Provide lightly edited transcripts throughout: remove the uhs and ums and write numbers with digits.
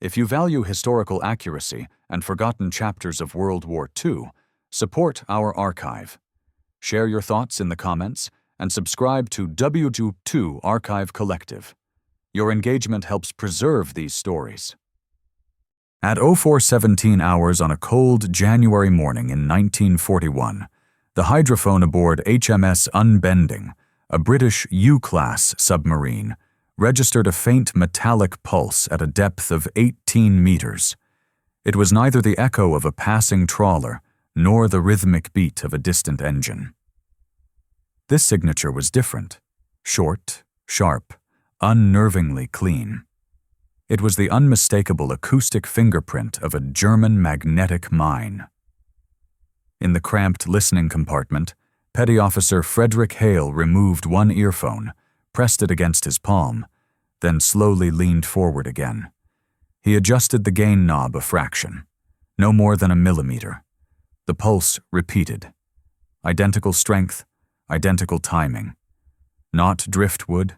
If you value historical accuracy and forgotten chapters of World War II, support our archive. Share your thoughts in the comments and subscribe to WW2 Archive Collective. Your engagement helps preserve these stories. At 04:17 hours on a cold January morning in 1941, the hydrophone aboard HMS Unbending, a British U-class submarine, registered a faint metallic pulse at a depth of 18 meters. It was neither the echo of a passing trawler nor the rhythmic beat of a distant engine. This signature was different, short, sharp, unnervingly clean. It was the unmistakable acoustic fingerprint of a German magnetic mine. In the cramped listening compartment, Petty Officer Frederick Hale removed one earphone, pressed it against his palm, then slowly leaned forward again. He adjusted the gain knob a fraction, no more than a millimeter. The pulse repeated. Identical strength, identical timing. Not driftwood,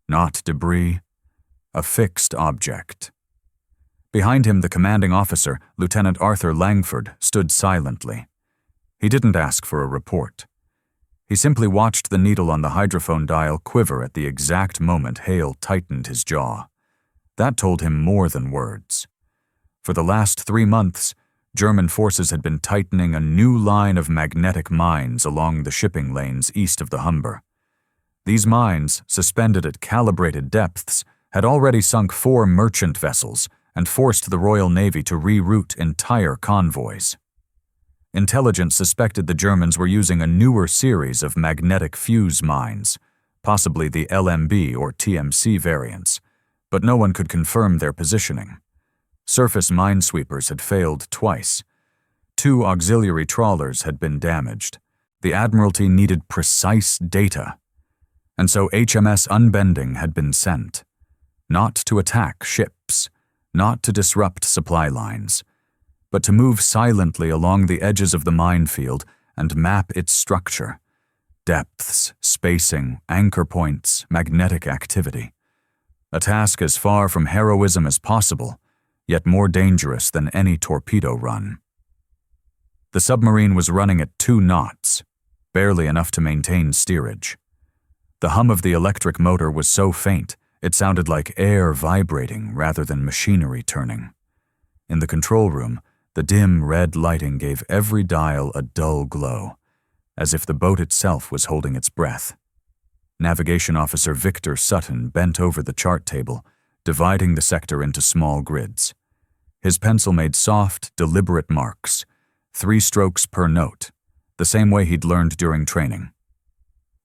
not debris, a fixed object. Behind him, the commanding officer, Lieutenant Arthur Langford, stood silently. He didn't ask for a report. He simply watched the needle on the hydrophone dial quiver at the exact moment Hale tightened his jaw. That told him more than words. For the last 3 months, German forces had been tightening a new line of magnetic mines along the shipping lanes east of the Humber. These mines, suspended at calibrated depths, had already sunk 4 merchant vessels and forced the Royal Navy to reroute entire convoys. Intelligence suspected the Germans were using a newer series of magnetic fuse mines, possibly the LMB or TMC variants, but no one could confirm their positioning. Surface minesweepers had failed twice. 2 auxiliary trawlers had been damaged. The Admiralty needed precise data. And so HMS Unbending had been sent. Not to attack ships, not to disrupt supply lines, but to move silently along the edges of the minefield and map its structure. Depths, spacing, anchor points, magnetic activity. A task as far from heroism as possible, yet more dangerous than any torpedo run. The submarine was running at 2 knots, barely enough to maintain steerage. The hum of the electric motor was so faint, it sounded like air vibrating rather than machinery turning. In the control room, the dim red lighting gave every dial a dull glow, as if the boat itself was holding its breath. Navigation Officer Victor Sutton bent over the chart table, dividing the sector into small grids. His pencil made soft, deliberate marks, 3 strokes per note, the same way he'd learned during training.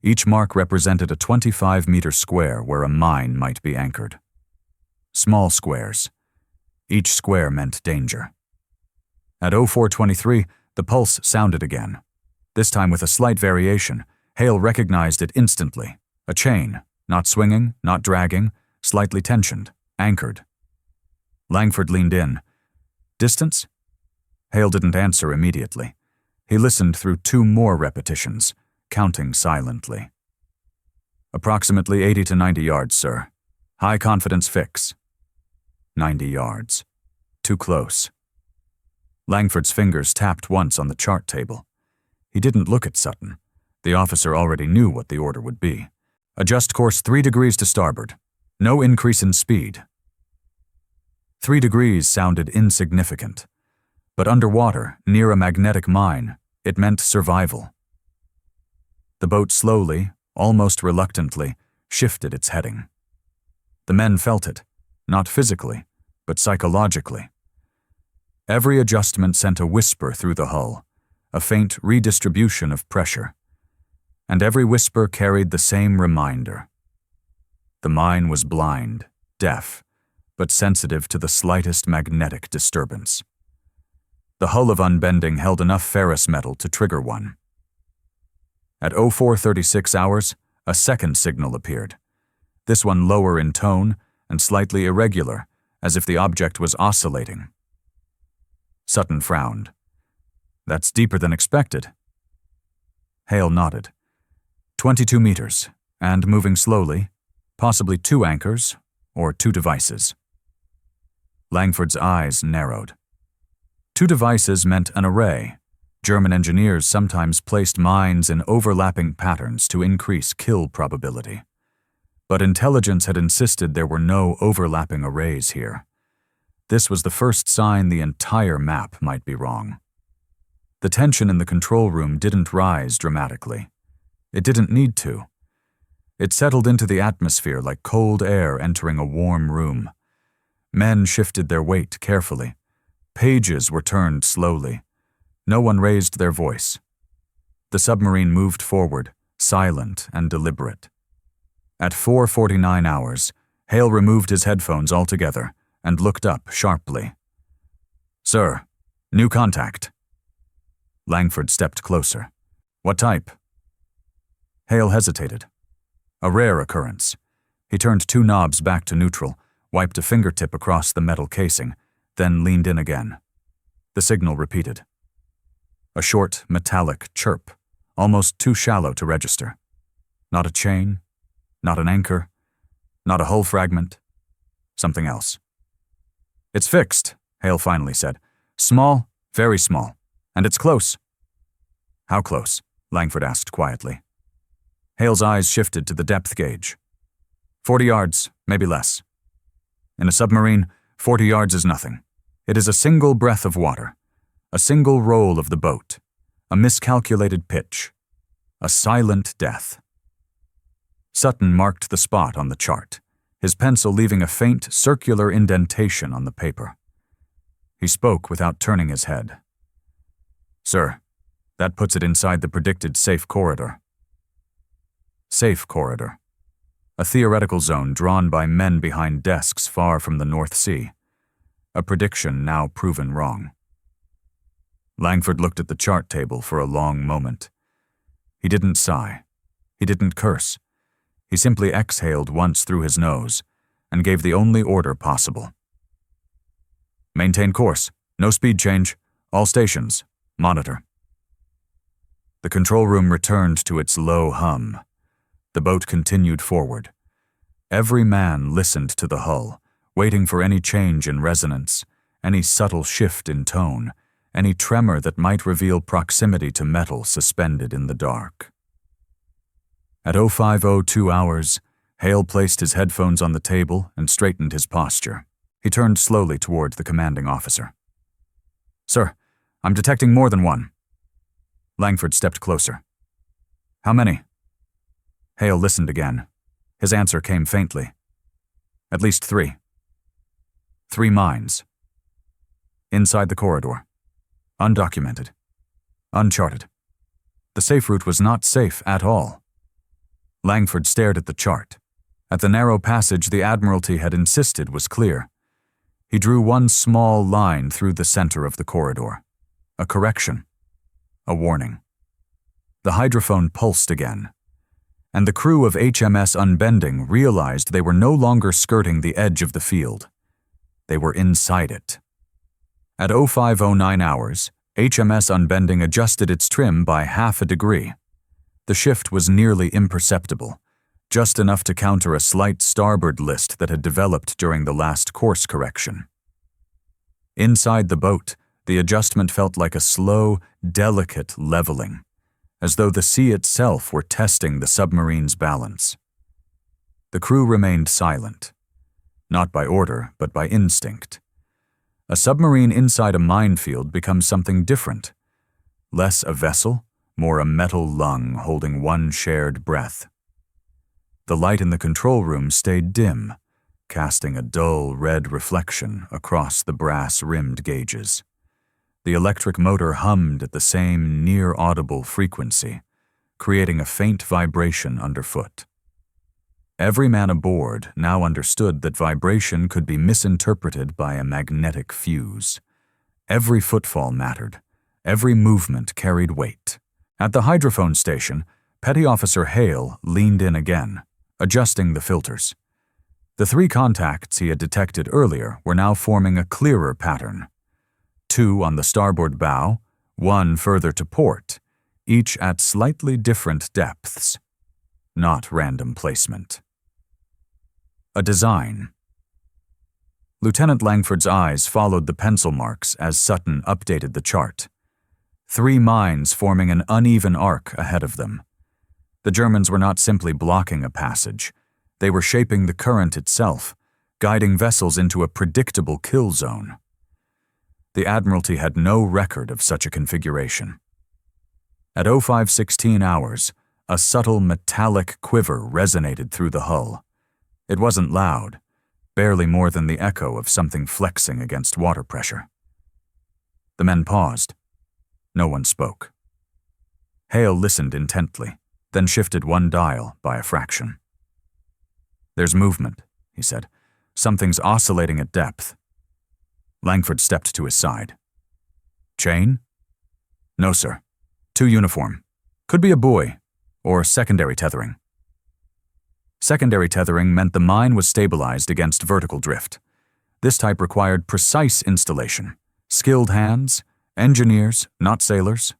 Each mark represented a 25-meter square where a mine might be anchored. Small squares. Each square meant danger. At 04:23, the pulse sounded again. This time with a slight variation, Hale recognized it instantly. A chain, not swinging, not dragging, slightly tensioned, anchored. Langford leaned in. Distance? Hale didn't answer immediately. He listened through 2 more repetitions, counting silently. Approximately 80 to 90 yards, sir. High confidence fix. 90 yards. Too close. Langford's fingers tapped once on the chart table. He didn't look at Sutton. The officer already knew what the order would be. Adjust course 3 degrees to starboard. No increase in speed. 3 degrees sounded insignificant, but underwater, near a magnetic mine, it meant survival. The boat slowly, almost reluctantly, shifted its heading. The men felt it, not physically, but psychologically. Every adjustment sent a whisper through the hull, a faint redistribution of pressure. And every whisper carried the same reminder. The mine was blind, deaf, but sensitive to the slightest magnetic disturbance. The hull of Unbending held enough ferrous metal to trigger one. At 04:36 hours, a second signal appeared, this one lower in tone and slightly irregular, as if the object was oscillating. Sutton frowned. That's deeper than expected. Hale nodded. 22 meters, and moving slowly, possibly 2 anchors, or 2 devices. Langford's eyes narrowed. Two devices meant an array. German engineers sometimes placed mines in overlapping patterns to increase kill probability. But intelligence had insisted there were no overlapping arrays here. This was the first sign the entire map might be wrong. The tension in the control room didn't rise dramatically. It didn't need to. It settled into the atmosphere like cold air entering a warm room. Men shifted their weight carefully. Pages were turned slowly. No one raised their voice. The submarine moved forward, silent and deliberate. At 4:49 hours, Hale removed his headphones altogether and looked up sharply. "Sir, new contact." Langford stepped closer. "What type?" Hale hesitated. A rare occurrence. He turned two knobs back to neutral, wiped a fingertip across the metal casing, then leaned in again. The signal repeated. A short, metallic chirp, almost too shallow to register. Not a chain, not an anchor, not a hull fragment, something else. "It's fixed," Hale finally said. "Small, very small, and it's close." "How close?" Langford asked quietly. Hale's eyes shifted to the depth gauge. 40 yards, maybe less. In a submarine, 40 yards is nothing. It is a single breath of water, a single roll of the boat, a miscalculated pitch, a silent death. Sutton marked the spot on the chart, his pencil leaving a faint, circular indentation on the paper. He spoke without turning his head. "Sir, that puts it inside the predicted safe corridor." Safe corridor. A theoretical zone drawn by men behind desks far from the North Sea. A prediction now proven wrong. Langford looked at the chart table for a long moment. He didn't sigh. He didn't curse. He simply exhaled once through his nose and gave the only order possible. "Maintain course. No speed change. All stations. Monitor." The control room returned to its low hum. The boat continued forward. Every man listened to the hull, waiting for any change in resonance, any subtle shift in tone, any tremor that might reveal proximity to metal suspended in the dark. At 05:02 hours, Hale placed his headphones on the table and straightened his posture. He turned slowly toward the commanding officer. "Sir, I'm detecting more than one." Langford stepped closer. "How many?" Hale listened again. His answer came faintly. "At least 3. 3 mines. Inside the corridor. Undocumented. Uncharted. The safe route was not safe at all." Langford stared at the chart. At the narrow passage the Admiralty had insisted was clear. He drew one small line through the center of the corridor. A correction. A warning. The hydrophone pulsed again, and the crew of HMS Unbending realized they were no longer skirting the edge of the field. They were inside it. At 05:09 hours, HMS Unbending adjusted its trim by half a degree. The shift was nearly imperceptible, just enough to counter a slight starboard list that had developed during the last course correction. Inside the boat, the adjustment felt like a slow, delicate leveling, as though the sea itself were testing the submarine's balance. The crew remained silent, not by order, but by instinct. A submarine inside a minefield becomes something different. Less a vessel, more a metal lung holding one shared breath. The light in the control room stayed dim, casting a dull red reflection across the brass-rimmed gauges. The electric motor hummed at the same near-audible frequency, creating a faint vibration underfoot. Every man aboard now understood that vibration could be misinterpreted by a magnetic fuse. Every footfall mattered. Every movement carried weight. At the hydrophone station, Petty Officer Hale leaned in again, adjusting the filters. The 3 contacts he had detected earlier were now forming a clearer pattern. 2 on the starboard bow, 1 further to port, each at slightly different depths. Not random placement. A design. Lieutenant Langford's eyes followed the pencil marks as Sutton updated the chart. 3 mines forming an uneven arc ahead of them. The Germans were not simply blocking a passage. They were shaping the current itself, guiding vessels into a predictable kill zone. The Admiralty had no record of such a configuration. At 05:16 hours, a subtle metallic quiver resonated through the hull. It wasn't loud, barely more than the echo of something flexing against water pressure. The men paused. No one spoke. Hale listened intently, then shifted one dial by a fraction. "There's movement," he said. "Something's oscillating at depth." Langford stepped to his side. "Chain?" "No, sir. Too uniform. Could be a buoy, or secondary tethering." Secondary tethering meant the mine was stabilized against vertical drift. This type required precise installation, skilled hands, engineers, not sailors.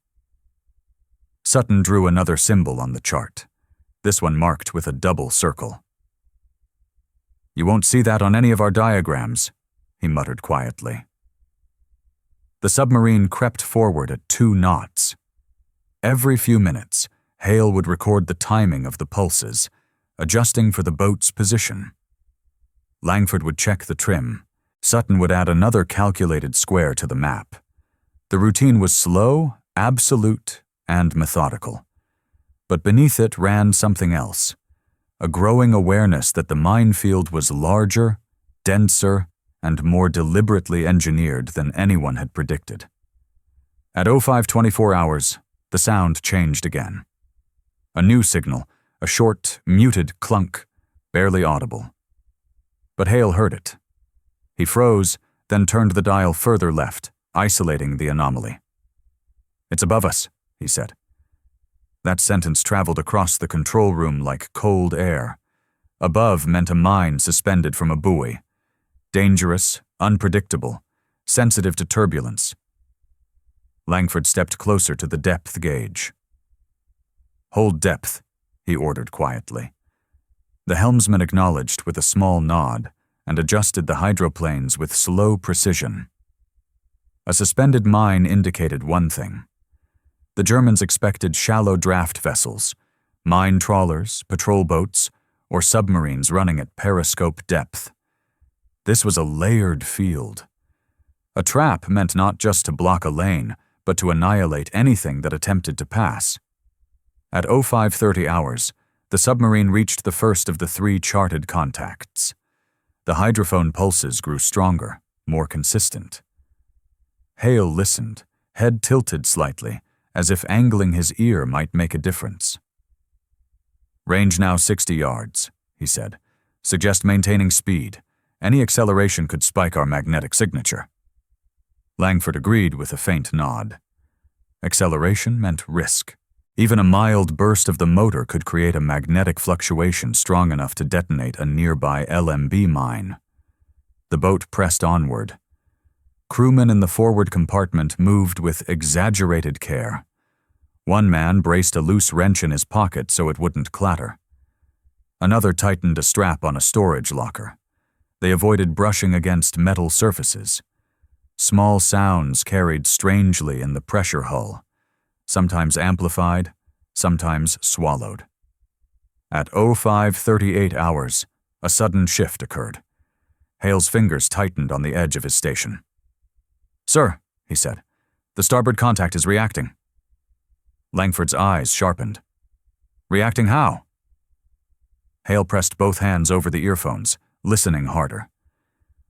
Sutton drew another symbol on the chart, this one marked with a double circle. "You won't see that on any of our diagrams," he muttered quietly. The submarine crept forward at 2 knots. Every few minutes, Hale would record the timing of the pulses, adjusting for the boat's position. Langford would check the trim. Sutton would add another calculated square to the map. The routine was slow, absolute, and methodical. But beneath it ran something else, a growing awareness that the minefield was larger, denser, and more deliberately engineered than anyone had predicted. At 05:24 hours, the sound changed again. A new signal, a short, muted clunk, barely audible. But Hale heard it. He froze, then turned the dial further left, isolating the anomaly. "It's above us," he said. That sentence traveled across the control room like cold air. Above meant a mine suspended from a buoy. Dangerous, unpredictable, sensitive to turbulence. Langford stepped closer to the depth gauge. "Hold depth," he ordered quietly. The helmsman acknowledged with a small nod and adjusted the hydroplanes with slow precision. A suspended mine indicated one thing. The Germans expected shallow draft vessels, mine trawlers, patrol boats, or submarines running at periscope depth. This was a layered field. A trap meant not just to block a lane, but to annihilate anything that attempted to pass. At 05:30 hours, the submarine reached the first of the 3 charted contacts. The hydrophone pulses grew stronger, more consistent. Hale listened, head tilted slightly, as if angling his ear might make a difference. "Range now 60 yards, he said. "Suggest maintaining speed. Any acceleration could spike our magnetic signature." Langford agreed with a faint nod. Acceleration meant risk. Even a mild burst of the motor could create a magnetic fluctuation strong enough to detonate a nearby LMB mine. The boat pressed onward. Crewmen in the forward compartment moved with exaggerated care. One man braced a loose wrench in his pocket so it wouldn't clatter. Another tightened a strap on a storage locker. They avoided brushing against metal surfaces. Small sounds carried strangely in the pressure hull, sometimes amplified, sometimes swallowed. At 05:38 hours, a sudden shift occurred. Hale's fingers tightened on the edge of his station. "Sir," he said, "the starboard contact is reacting." Langford's eyes sharpened. "Reacting how?" Hale pressed both hands over the earphones, listening harder.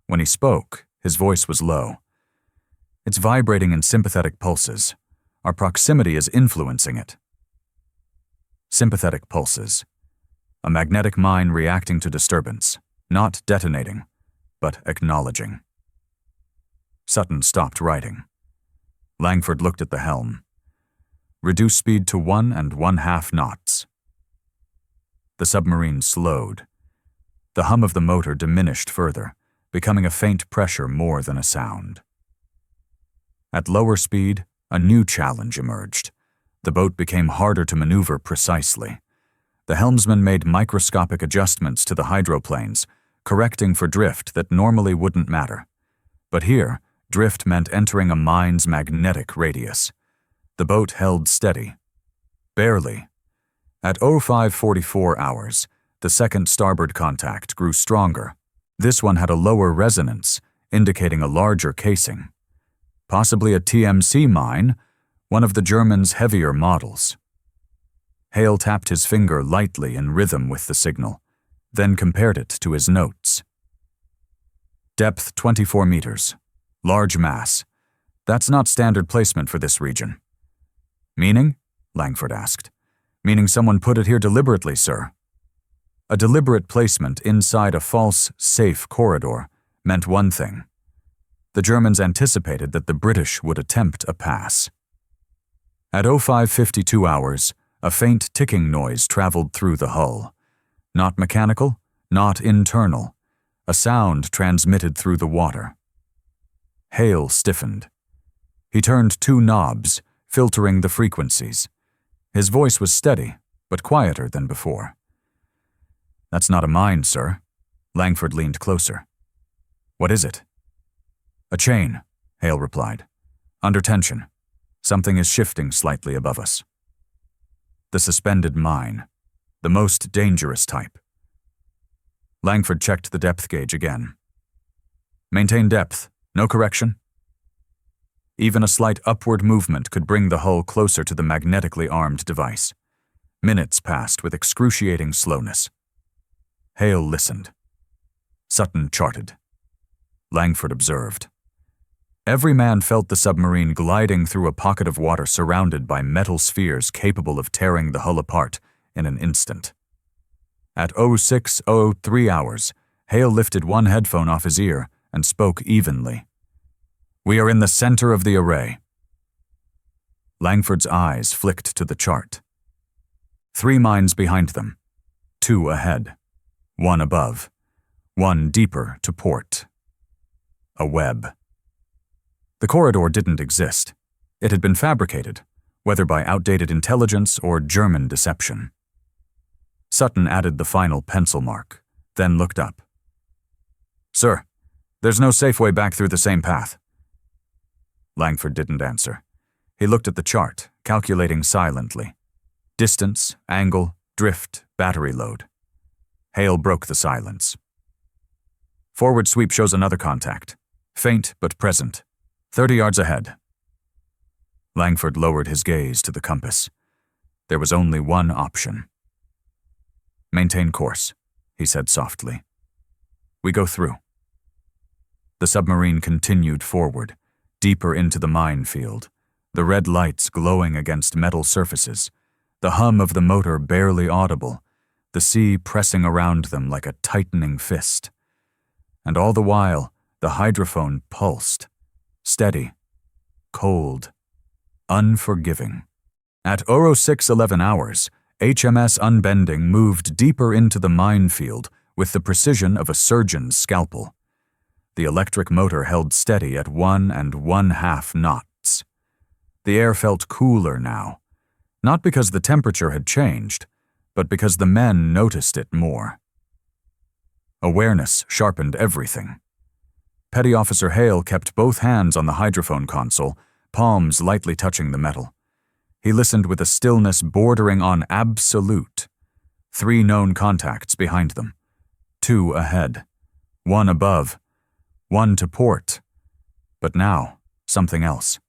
When he spoke, his voice was low. "It's vibrating in sympathetic pulses. Our proximity is influencing it." Sympathetic pulses. A magnetic mine reacting to disturbance, not detonating, but acknowledging. Sutton stopped writing. Langford looked at the helm. Reduce speed to 1 1/2 knots. The submarine slowed. The hum of the motor diminished further, becoming a faint pressure more than a sound. At lower speed, a new challenge emerged. The boat became harder to maneuver precisely. The helmsman made microscopic adjustments to the hydroplanes, correcting for drift that normally wouldn't matter. But here, drift meant entering a mine's magnetic radius. The boat held steady. Barely. At 0544 hours, the second starboard contact grew stronger. This one had a lower resonance, indicating a larger casing. Possibly a TMC mine, one of the Germans' heavier models. Hale tapped his finger lightly in rhythm with the signal, then compared it to his notes. Depth 24 meters. Large mass. That's not standard placement for this region. Meaning? Langford asked. Meaning someone put it here deliberately, sir. A deliberate placement inside a false, safe corridor meant one thing. The Germans anticipated that the British would attempt a pass. At 0552 hours, a faint ticking noise traveled through the hull. Not mechanical, not internal. A sound transmitted through the water. Hale stiffened. He turned two knobs, filtering the frequencies. His voice was steady, but quieter than before. That's not a mine, sir. Langford leaned closer. What is it? A chain, Hale replied. Under tension. Something is shifting slightly above us. The suspended mine. The most dangerous type. Langford checked the depth gauge again. Maintain depth. No correction? Even a slight upward movement could bring the hull closer to the magnetically armed device. Minutes passed with excruciating slowness. Hale listened. Sutton charted. Langford observed. Every man felt the submarine gliding through a pocket of water surrounded by metal spheres capable of tearing the hull apart in an instant. At 0603 hours, Hale lifted one headphone off his ear and spoke evenly. We are in the center of the array. Langford's eyes flicked to the chart. 3 mines behind them, 2 ahead, 1 above, 1 deeper to port. A web. The corridor didn't exist. It had been fabricated, whether by outdated intelligence or German deception. Sutton added the final pencil mark, then looked up. Sir, there's no safe way back through the same path. Langford didn't answer. He looked at the chart, calculating silently. Distance, angle, drift, battery load. Hale broke the silence. Forward sweep shows another contact. Faint but present. 30 yards ahead. Langford lowered his gaze to the compass. There was only one option. Maintain course, he said softly. We go through. The submarine continued forward, deeper into the minefield, the red lights glowing against metal surfaces, the hum of the motor barely audible, the sea pressing around them like a tightening fist. And all the while, the hydrophone pulsed, steady, cold, unforgiving. At 0611 hours, HMS Unbending moved deeper into the minefield with the precision of a surgeon's scalpel. The electric motor held steady at 1 1/2 knots. The air felt cooler now, not because the temperature had changed, but because the men noticed it more. Awareness sharpened everything. Petty Officer Hale kept both hands on the hydrophone console, palms lightly touching the metal. He listened with a stillness bordering on absolute. 3 known contacts behind them. 2 ahead. 1 above. 1 to port. But now, something else.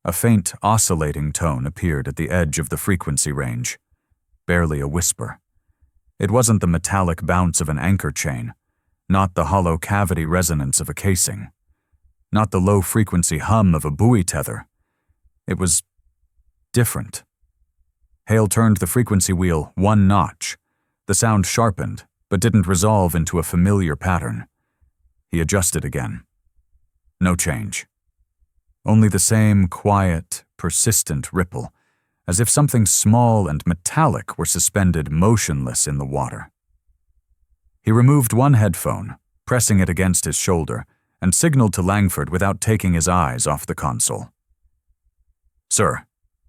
A faint, oscillating tone appeared at the edge of the frequency range. Barely a whisper. It wasn't the metallic bounce of an anchor chain, not the hollow cavity resonance of a casing, not the low-frequency hum of a buoy tether. It was different. Hale turned the frequency wheel 1 notch. The sound sharpened, but didn't resolve into a familiar pattern. He adjusted again. No change. Only the same quiet, persistent ripple, as if something small and metallic were suspended motionless in the water. He removed one headphone, pressing it against his shoulder, and signaled to Langford without taking his eyes off the console. Sir,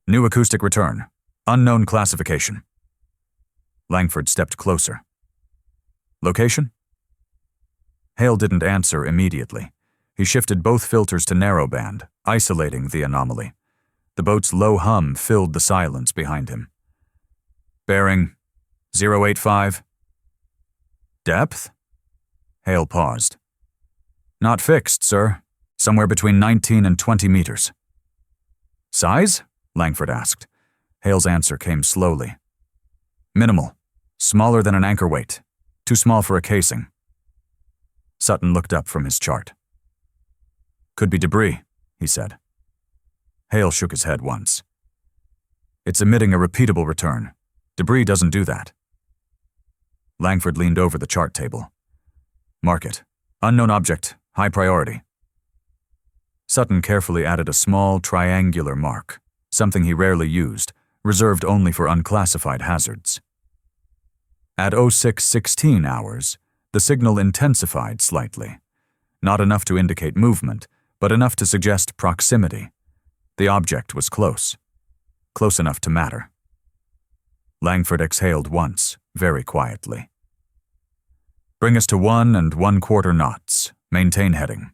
new acoustic return. Unknown classification. Langford stepped closer. Location? Hale didn't answer immediately. He shifted both filters to narrowband, isolating the anomaly. The boat's low hum filled the silence behind him. Bearing 085. Depth? Hale paused. Not fixed, sir. Somewhere between 19 and 20 meters. Size? Langford asked. Hale's answer came slowly. Minimal. Smaller than an anchor weight. Too small for a casing. Sutton looked up from his chart. Could be debris, he said. Hale shook his head once. It's emitting a repeatable return. Debris doesn't do that. Langford leaned over the chart table. Mark it. Unknown object. High priority. Sutton carefully added a small, triangular mark, something he rarely used, reserved only for unclassified hazards. At 06:16 hours, the signal intensified slightly. Not enough to indicate movement, but enough to suggest proximity. The object was close. Close enough to matter. Langford exhaled once, very quietly. Bring us to 1 1/4 knots. Maintain heading.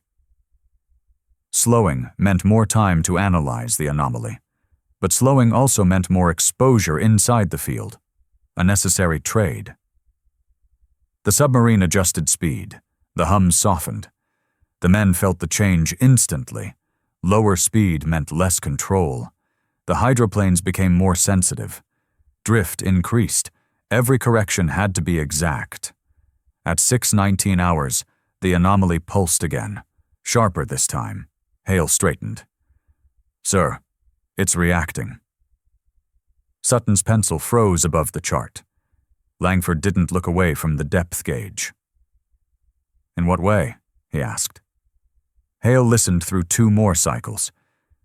Slowing meant more time to analyze the anomaly, but slowing also meant more exposure inside the field, a necessary trade. The submarine adjusted speed. The hum softened. The men felt the change instantly. Lower speed meant less control. The hydroplanes became more sensitive. Drift increased. Every correction had to be exact. At 6:19 hours, the anomaly pulsed again, sharper this time. Hale straightened. Sir, it's reacting. Sutton's pencil froze above the chart. Langford didn't look away from the depth gauge. In what way? He asked. Hale listened through 2 more cycles.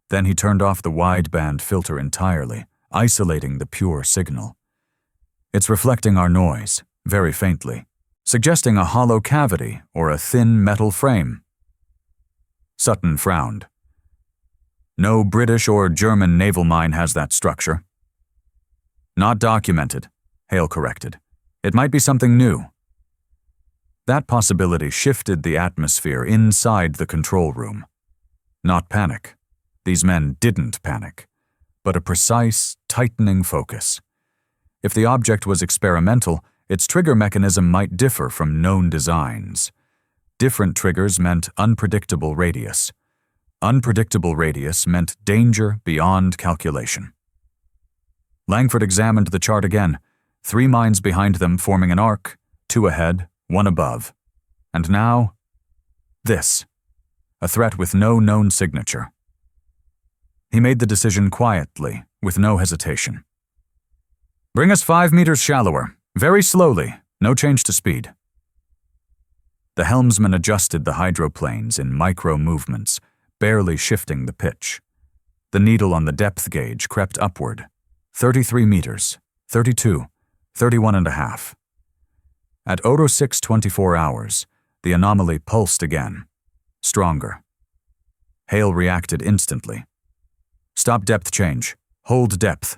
Then he turned off the wideband filter entirely, isolating the pure signal. It's reflecting our noise, very faintly, suggesting a hollow cavity or a thin metal frame. Sutton frowned. No British or German naval mine has that structure. Not documented, Hale corrected. It might be something new. That possibility shifted the atmosphere inside the control room. Not panic. These men didn't panic, but a precise, tightening focus. If the object was experimental, its trigger mechanism might differ from known designs. Different triggers meant unpredictable radius. Unpredictable radius meant danger beyond calculation. Langford examined the chart again, 3 mines behind them forming an arc, 2 ahead, 1 above. And now, this, a threat with no known signature. He made the decision quietly, with no hesitation. Bring us 5 meters shallower, very slowly, no change to speed. The helmsman adjusted the hydroplanes in micro movements, barely shifting the pitch. The needle on the depth gauge crept upward, 33 meters, 32, 31.5. At 06:24 hours, the anomaly pulsed again, stronger. Hale reacted instantly. Stop depth change. Hold depth.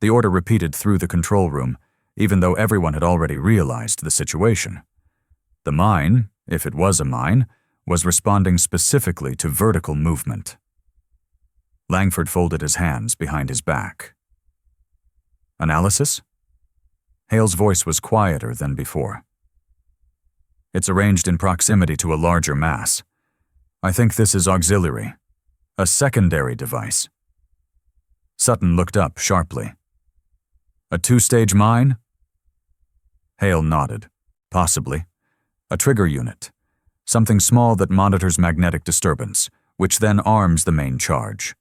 The order repeated through the control room, even though everyone had already realized the situation. The mine, if it was a mine, was responding specifically to vertical movement. Langford folded his hands behind his back. Analysis? Hale's voice was quieter than before. It's arranged in proximity to a larger mass. I think this is auxiliary, a secondary device. Sutton looked up sharply. A 2-stage mine? Hale nodded. Possibly. A trigger unit. Something small that monitors magnetic disturbance, which then arms the main charge.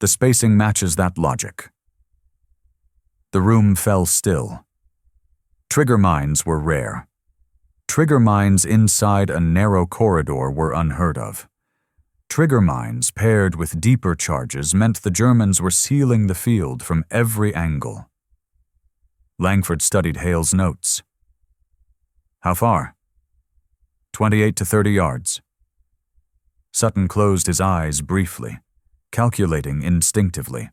The spacing matches that logic. The room fell still. Trigger mines were rare. Trigger mines inside a narrow corridor were unheard of. Trigger mines paired with deeper charges meant the Germans were sealing the field from every angle. Langford studied Hale's notes. How far? 28 to 30 yards. Sutton closed his eyes briefly, calculating instinctively.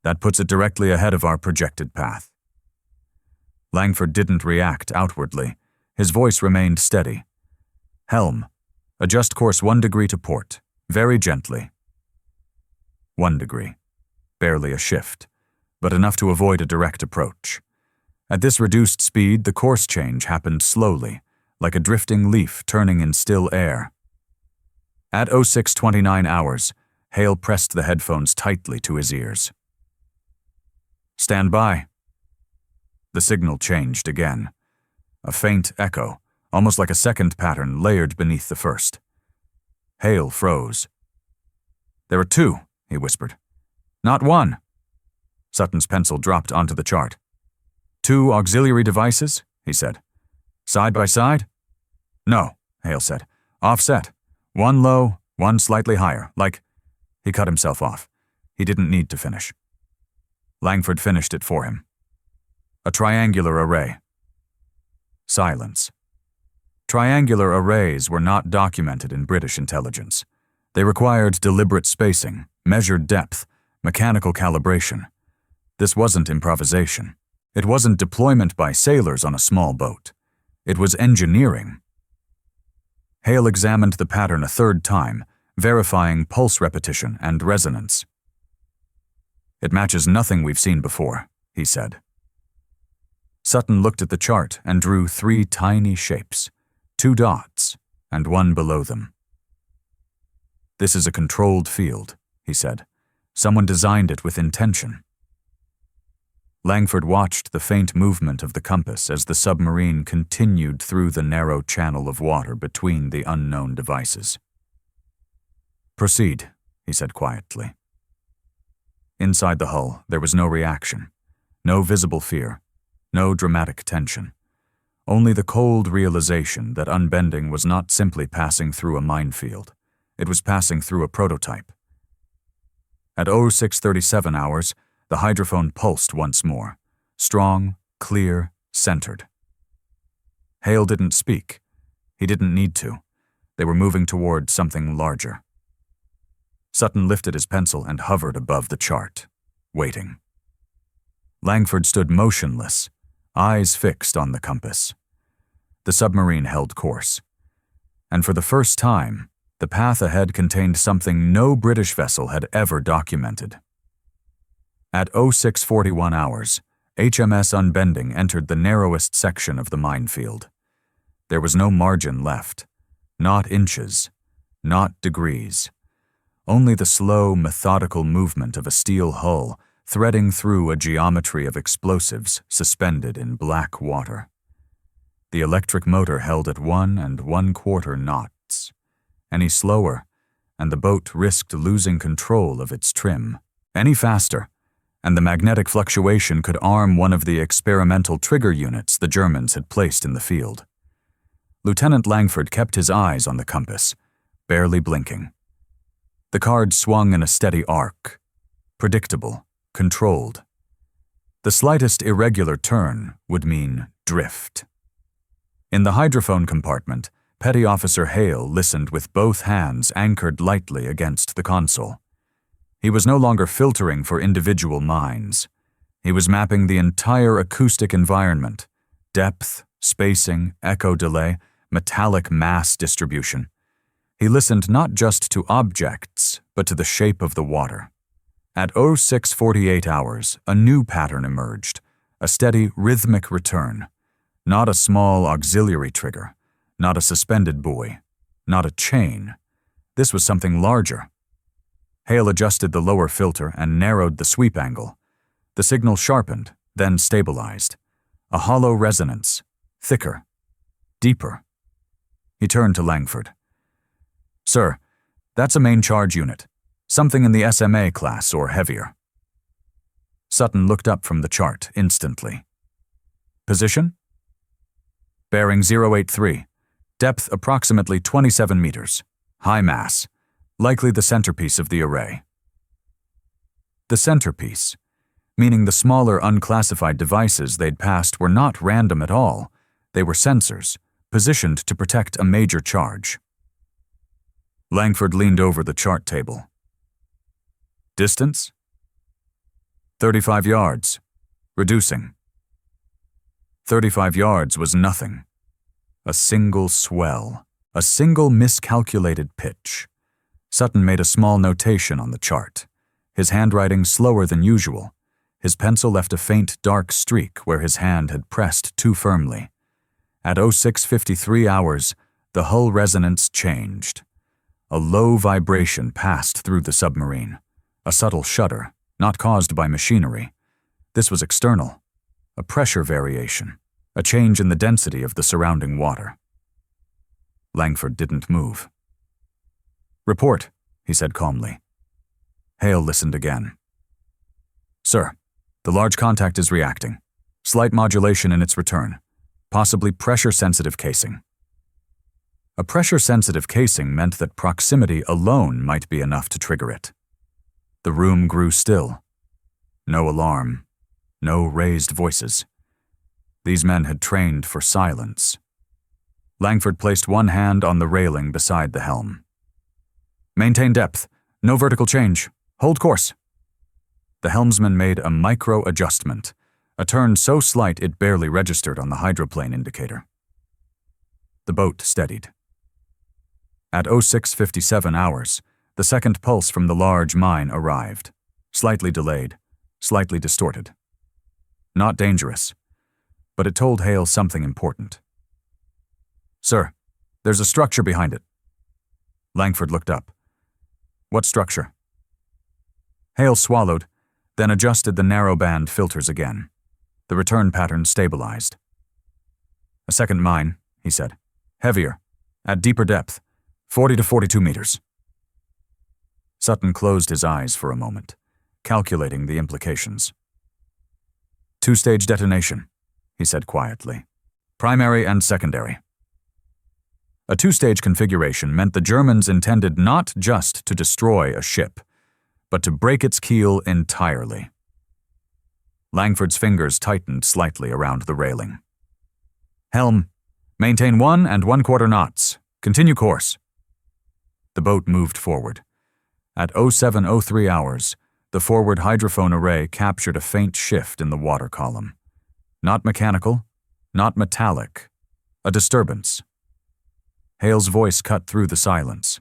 That puts it directly ahead of our projected path. Langford didn't react outwardly. His voice remained steady. Helm. Adjust course 1 degree to port. Very gently. 1 degree. Barely a shift, but enough to avoid a direct approach. At this reduced speed, the course change happened slowly, like a drifting leaf turning in still air. At 06:29 hours, Hale pressed the headphones tightly to his ears. Stand by. The signal changed again. A faint echo, almost like a second pattern layered beneath the first. Hale froze. There are 2, he whispered. Not 1. Sutton's pencil dropped onto the chart. 2 auxiliary devices, he said. Side by side? No, Hale said. Offset. 1 low, 1 slightly higher, like... He cut himself off. He didn't need to finish. Langford finished it for him. A triangular array. Silence. Triangular arrays were not documented in British intelligence. They required deliberate spacing, measured depth, mechanical calibration. This wasn't improvisation. It wasn't deployment by sailors on a small boat. It was engineering. Hale examined the pattern a third time, verifying pulse repetition and resonance. It matches nothing we've seen before, he said. Sutton looked at the chart and drew 3 tiny shapes, 2 dots, and 1 below them. This is a controlled field, he said. Someone designed it with intention. Langford watched the faint movement of the compass as the submarine continued through the narrow channel of water between the unknown devices. Proceed, he said quietly. Inside the hull, there was no reaction, no visible fear, no dramatic tension. Only the cold realization that Unbending was not simply passing through a minefield. It was passing through a prototype. At 06:37 hours, the hydrophone pulsed once more, strong, clear, centered. Hale didn't speak. He didn't need to. They were moving toward something larger. Sutton lifted his pencil and hovered above the chart, waiting. Langford stood motionless, eyes fixed on the compass. The submarine held course. And for the first time, the path ahead contained something no British vessel had ever documented. At 06:41 hours, HMS Unbending entered the narrowest section of the minefield. There was no margin left, not inches, not degrees. Only the slow, methodical movement of a steel hull threading through a geometry of explosives suspended in black water. The electric motor held at 1 1/4 knots. Any slower, and the boat risked losing control of its trim. Any faster, and the magnetic fluctuation could arm one of the experimental trigger units the Germans had placed in the field. Lieutenant Langford kept his eyes on the compass, barely blinking. The card swung in a steady arc, predictable, controlled. The slightest irregular turn would mean drift. In the hydrophone compartment, Petty Officer Hale listened with both hands anchored lightly against the console. He was no longer filtering for individual minds. He was mapping the entire acoustic environment, depth, spacing, echo delay, metallic mass distribution. He listened not just to objects, but to the shape of the water. At 06:48 hours, a new pattern emerged, a steady, rhythmic return. Not a small auxiliary trigger, not a suspended buoy, not a chain. This was something larger. Hale adjusted the lower filter and narrowed the sweep angle. The signal sharpened, then stabilized. A hollow resonance, thicker, deeper. He turned to Langford. Sir, that's a main charge unit. Something in the SMA class or heavier. Sutton looked up from the chart instantly. Position? Bearing 083. Depth approximately 27 meters. High mass. Likely the centerpiece of the array. The centerpiece, meaning the smaller unclassified devices they'd passed were not random at all. They were sensors, positioned to protect a major charge. Langford leaned over the chart table. Distance? 35 yards. Reducing. 35 yards was nothing. A single swell, A single miscalculated pitch. Sutton made a small notation on the chart, his handwriting slower than usual. His pencil left a faint dark streak where his hand had pressed too firmly. At 06:53 hours, the hull resonance changed. A low vibration passed through the submarine, a subtle shudder, not caused by machinery. This was external, a pressure variation, a change in the density of the surrounding water. Langford didn't move. "Report," he said calmly. Hale listened again. "Sir, the large contact is reacting. Slight modulation in its return. Possibly pressure-sensitive casing." A pressure-sensitive casing meant that proximity alone might be enough to trigger it. The room grew still. No alarm. No raised voices. These men had trained for silence. Langford placed one hand on the railing beside the helm. "Maintain depth. No vertical change. Hold course." The helmsman made a micro-adjustment, a turn so slight it barely registered on the hydroplane indicator. The boat steadied. At 06:57 hours, the second pulse from the large mine arrived, slightly delayed, slightly distorted. Not dangerous, but it told Hale something important. "Sir, there's a structure behind it." Langford looked up. "What structure?" Hale swallowed, then adjusted the narrowband filters again. The return pattern stabilized. "A second mine," he said. "Heavier, at deeper depth, 40 to 42 meters." Sutton closed his eyes for a moment, calculating the implications. "Two-stage detonation," he said quietly. "Primary and secondary." A two-stage configuration meant the Germans intended not just to destroy a ship, but to break its keel entirely. Langford's fingers tightened slightly around the railing. "Helm, maintain 1 1/4 knots. Continue course." The boat moved forward. At 07:03 hours, the forward hydrophone array captured a faint shift in the water column. Not mechanical, not metallic, a disturbance. Hale's voice cut through the silence.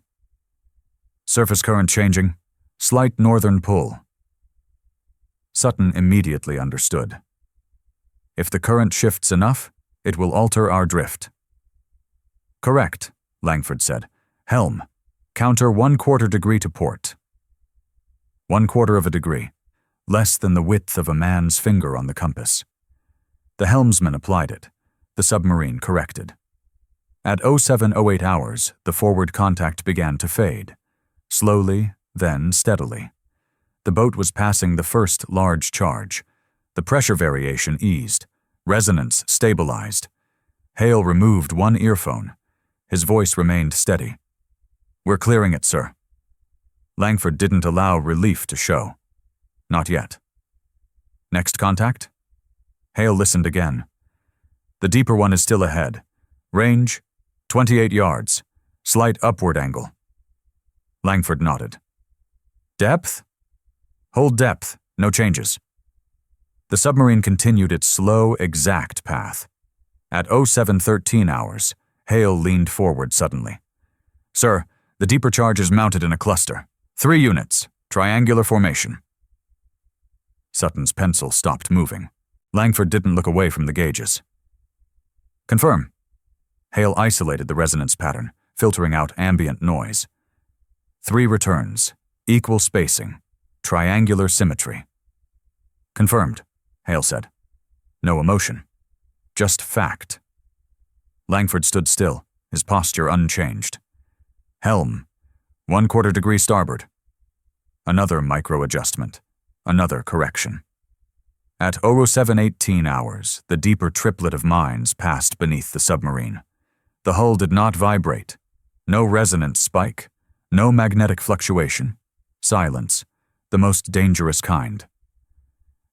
"Surface current changing. Slight northern pull." Sutton immediately understood. "If the current shifts enough, it will alter our drift." "Correct," Langford said. "Helm, counter 1/4 degree to port." 1/4 of a degree, less than the width of a man's finger on the compass. The helmsman applied it. The submarine corrected. At 07:08 hours, the forward contact began to fade. Slowly, then steadily. The boat was passing the first large charge. The pressure variation eased. Resonance stabilized. Hale removed one earphone. His voice remained steady. "We're clearing it, sir." Langford didn't allow relief to show. Not yet. "Next contact?" Hale listened again. "The deeper one is still ahead. Range, 28 yards. Slight upward angle." Langford nodded. "Depth?" "Hold depth. No changes." The submarine continued its slow, exact path. At 07:13 hours, Hale leaned forward suddenly. "Sir, the deeper charge is mounted in a cluster. 3 units, triangular formation." Sutton's pencil stopped moving. Langford didn't look away from the gauges. "Confirm." Hale isolated the resonance pattern, filtering out ambient noise. 3 returns, equal spacing, triangular symmetry. "Confirmed," Hale said. No emotion, just fact. Langford stood still, his posture unchanged. "Helm, 1/4 degree starboard." Another micro-adjustment, another correction. At 07:18 hours, the deeper triplet of mines passed beneath the submarine. The hull did not vibrate. No resonance spike, no magnetic fluctuation. Silence, the most dangerous kind.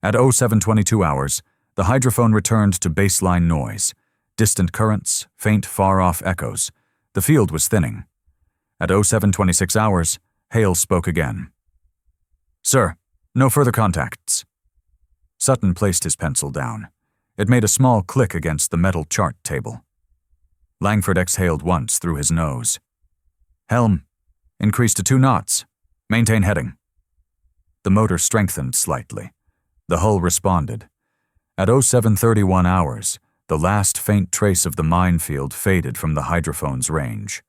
At 07:22 hours, the hydrophone returned to baseline noise. Distant currents, faint far-off echoes. The field was thinning. At 07:26 hours, Hale spoke again. "Sir, no further contacts." Sutton placed his pencil down. It made a small click against the metal chart table. Langford exhaled once through his nose. "Helm, increase to 2 knots. Maintain heading." The motor strengthened slightly. The hull responded. At 0731 hours, the last faint trace of the minefield faded from the hydrophone's range.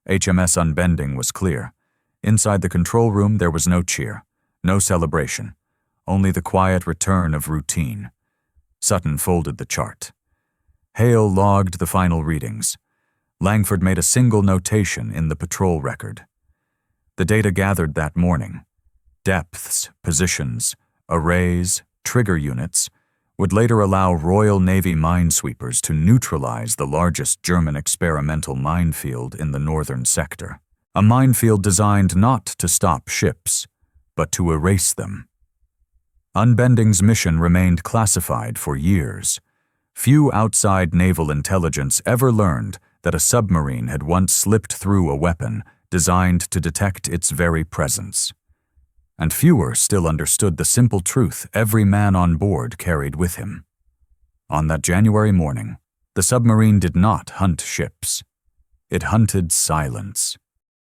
HMS Unbending was clear. Inside the control room there was no cheer, no celebration, only the quiet return of routine. Sutton folded the chart. Hale logged the final readings. Langford made a single notation in the patrol record. The data gathered that morning, depths, positions, arrays, trigger units, would later allow Royal Navy minesweepers to neutralize the largest German experimental minefield in the northern sector. A minefield designed not to stop ships, but to erase them. Unbending's mission remained classified for years. Few outside naval intelligence ever learned that a submarine had once slipped through a weapon designed to detect its very presence. And fewer still understood the simple truth every man on board carried with him. On that January morning, the submarine did not hunt ships. It hunted silence.